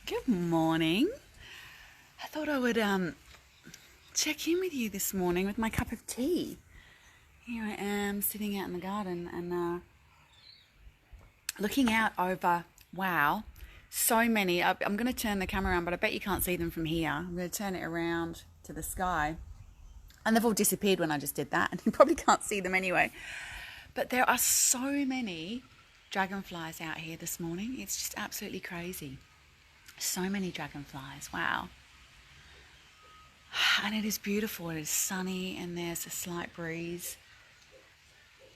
Good morning. I thought I would check in with you this morning with my cup of tea. Here I am sitting out in the garden and looking out over, wow, so many. I'm going to turn the camera around, but I bet you can't see them from here. I'm going to turn it around to the sky. And they've all disappeared when I just did that, and you probably can't see them anyway. But there are so many dragonflies out here this morning. It's just absolutely crazy. So many dragonflies, wow. And it is beautiful, it is sunny, and there's a slight breeze.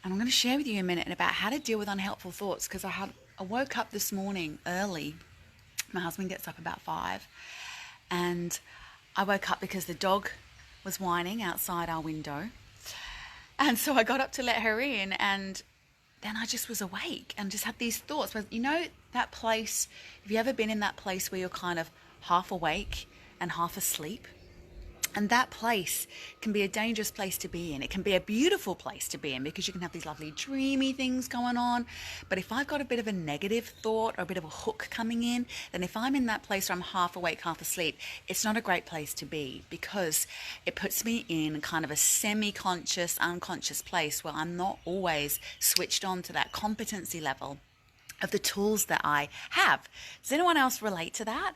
And I'm going to share with you in a minute about how to deal with unhelpful thoughts, because I woke up this morning early. My husband gets up about 5, and I woke up because the dog was whining outside our window. And so I got up to let her in, and then I just was awake and just had these thoughts. But you know that place, have you ever been in that place where you're kind of half awake and half asleep? And that place can be a dangerous place to be in. It can be a beautiful place to be in because you can have these lovely dreamy things going on. But if I've got a bit of a negative thought or a bit of a hook coming in, then if I'm in that place where I'm half awake, half asleep, it's not a great place to be because it puts me in kind of a semi-conscious, unconscious place where I'm not always switched on to that competency level of the tools that I have. Does anyone else relate to that?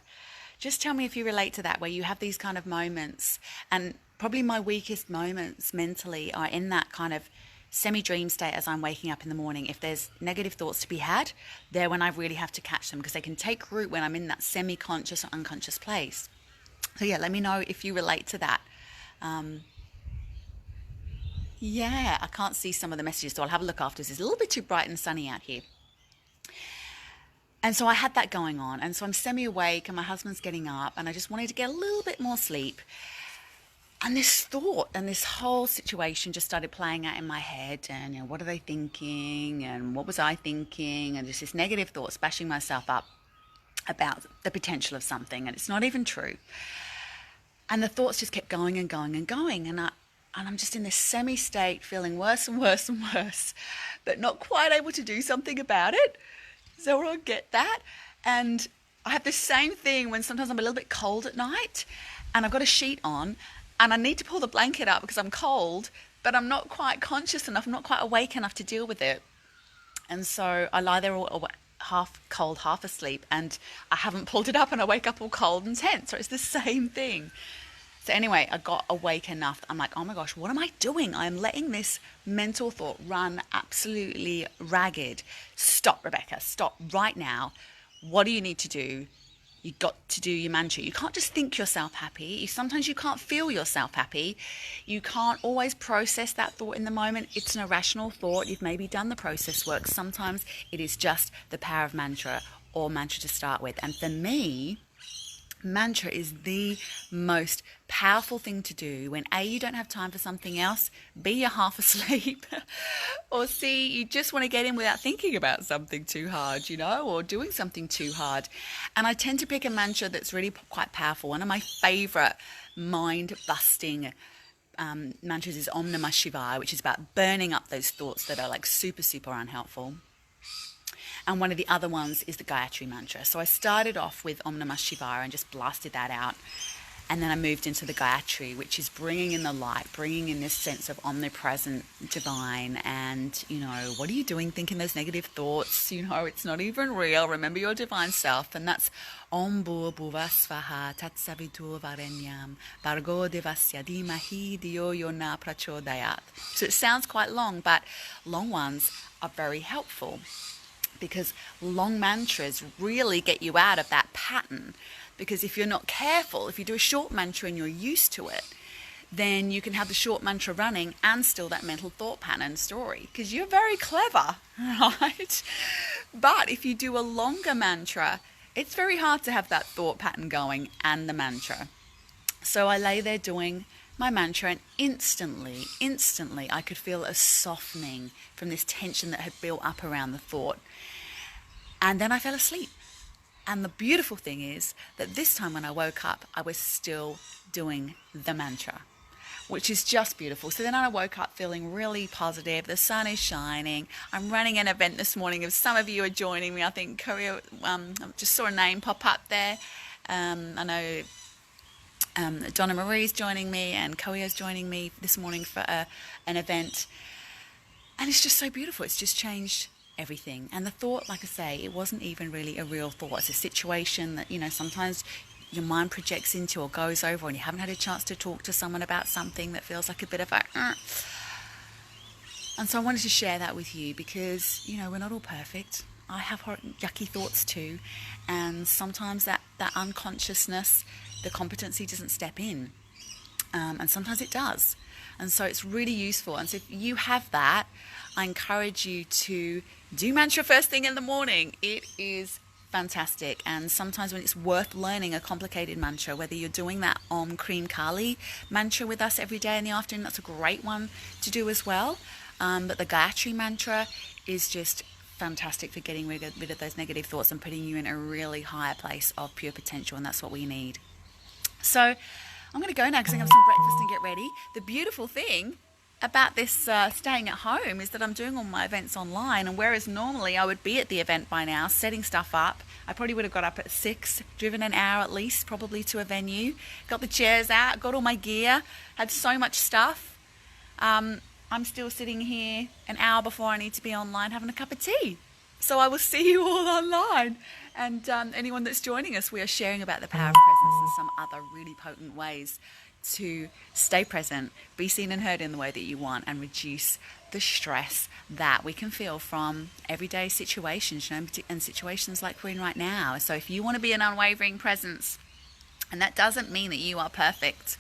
Just tell me if you relate to that, where you have these kind of moments. And probably my weakest moments mentally are in that kind of semi-dream state as I'm waking up in the morning. If there's negative thoughts to be had, they're when I really have to catch them because they can take root when I'm in that semi-conscious or unconscious place. So yeah, let me know if you relate to that. Yeah, I can't see some of the messages, so I'll have a look after this. It's a little bit too bright and sunny out here. And so I had that going on. And so I'm semi-awake and my husband's getting up and I just wanted to get a little bit more sleep. And this thought and this whole situation just started playing out in my head. And, what are they thinking? And what was I thinking? And just this negative thoughts bashing myself up about the potential of something. And it's not even true. And the thoughts just kept going and going and going. And I'm just in this semi-state feeling worse and worse and worse, but not quite able to do something about it. So we'll get that. And I have the same thing when sometimes I'm a little bit cold at night and I've got a sheet on and I need to pull the blanket up because I'm cold, but I'm not quite conscious enough, I'm not quite awake enough to deal with it. And so I lie there all half cold, half asleep, and I haven't pulled it up and I wake up all cold and tense. So it's the same thing. So anyway, I got awake enough. I'm like, oh my gosh, what am I doing? I'm letting this mental thought run absolutely ragged. Stop, Rebecca. Stop right now. What do you need to do? You got to do your mantra. You can't just think yourself happy. Sometimes you can't feel yourself happy. You can't always process that thought in the moment. It's an irrational thought. You've maybe done the process work. Sometimes it is just the power of mantra or mantra to start with. And for me, mantra is the most powerful thing to do when A, you don't have time for something else, B, you're half asleep, or C, you just want to get in without thinking about something too hard, or doing something too hard. And I tend to pick a mantra that's really quite powerful. One of my favorite mind-busting mantras is Om Namah Shivaya, which is about burning up those thoughts that are like super, super unhelpful. And one of the other ones is the Gayatri mantra. So I started off with Om Namah Shivaya and just blasted that out. And then I moved into the Gayatri, which is bringing in the light, bringing in this sense of omnipresent divine. And, what are you doing thinking those negative thoughts? It's not even real. Remember your divine self. And that's Om Bhur Bhuva Svaha Tat Savitur Varenyam Bhargo Devasya Dhimahi Dhiyo Yo Na Prachodayat. So it sounds quite long, but long ones are very helpful, because long mantras really get you out of that pattern. Because if you're not careful, if you do a short mantra and you're used to it, then you can have the short mantra running and still that mental thought pattern story, because you're very clever, right? But if you do a longer mantra, it's very hard to have that thought pattern going and the mantra. So I lay there doing my mantra, and instantly, I could feel a softening from this tension that had built up around the thought. And then I fell asleep. And the beautiful thing is that this time when I woke up, I was still doing the mantra, which is just beautiful. So then I woke up feeling really positive. The sun is shining. I'm running an event this morning. If some of you are joining me, I think Korea, I just saw a name pop up there. I know Donna Marie's joining me and Koya's joining me this morning for an event. And it's just so beautiful. It's just changed everything. And the thought, like I say, it wasn't even really a real thought. It's a situation that, sometimes your mind projects into or goes over, and you haven't had a chance to talk to someone about something that feels like a bit of a... And so I wanted to share that with you because, we're not all perfect. I have yucky thoughts too. And sometimes that unconsciousness, the competency doesn't step in. And sometimes it does. And so it's really useful. And so if you have that, I encourage you to do mantra first thing in the morning. It is fantastic. And sometimes when it's worth learning a complicated mantra, whether you're doing that Om Cream Kali mantra with us every day in the afternoon, that's a great one to do as well. But the Gayatri mantra is just fantastic for getting rid of those negative thoughts and putting you in a really higher place of pure potential. And that's what we need. So I'm going to go now because I'm going to have some breakfast and get ready. The beautiful thing about this staying at home is that I'm doing all my events online, and whereas normally I would be at the event by now setting stuff up, I probably would have got up at 6, driven an hour at least probably to a venue, got the chairs out, got all my gear, had so much stuff. I'm still sitting here an hour before I need to be online having a cup of tea. So I will see you all online. And anyone that's joining us, we are sharing about the power of presence and some other really potent ways to stay present, be seen and heard in the way that you want, and reduce the stress that we can feel from everyday situations, and situations like we're in right now. So if you want to be an unwavering presence, and that doesn't mean that you are perfect,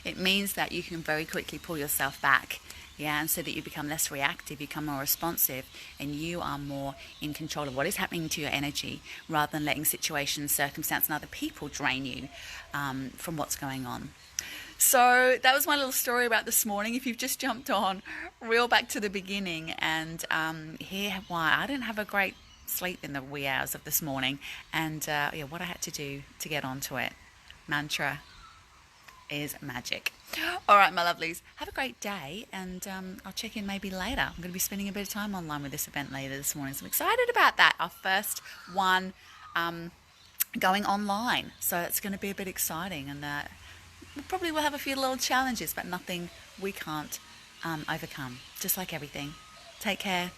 it means that you can very quickly pull yourself back. And so that you become less reactive, you become more responsive, and you are more in control of what is happening to your energy, rather than letting situations, circumstance, and other people drain you from what's going on. So that was my little story about this morning. If you've just jumped on, reel back to the beginning and hear why I didn't have a great sleep in the wee hours of this morning, and what I had to do to get onto it. Mantra is magic. All right, my lovelies, have a great day, and I'll check in maybe later. I'm going to be spending a bit of time online with this event later this morning, so I'm excited about that. Our first one going online, so it's going to be a bit exciting, and we probably will have a few little challenges, but nothing we can't overcome, just like everything. Take care.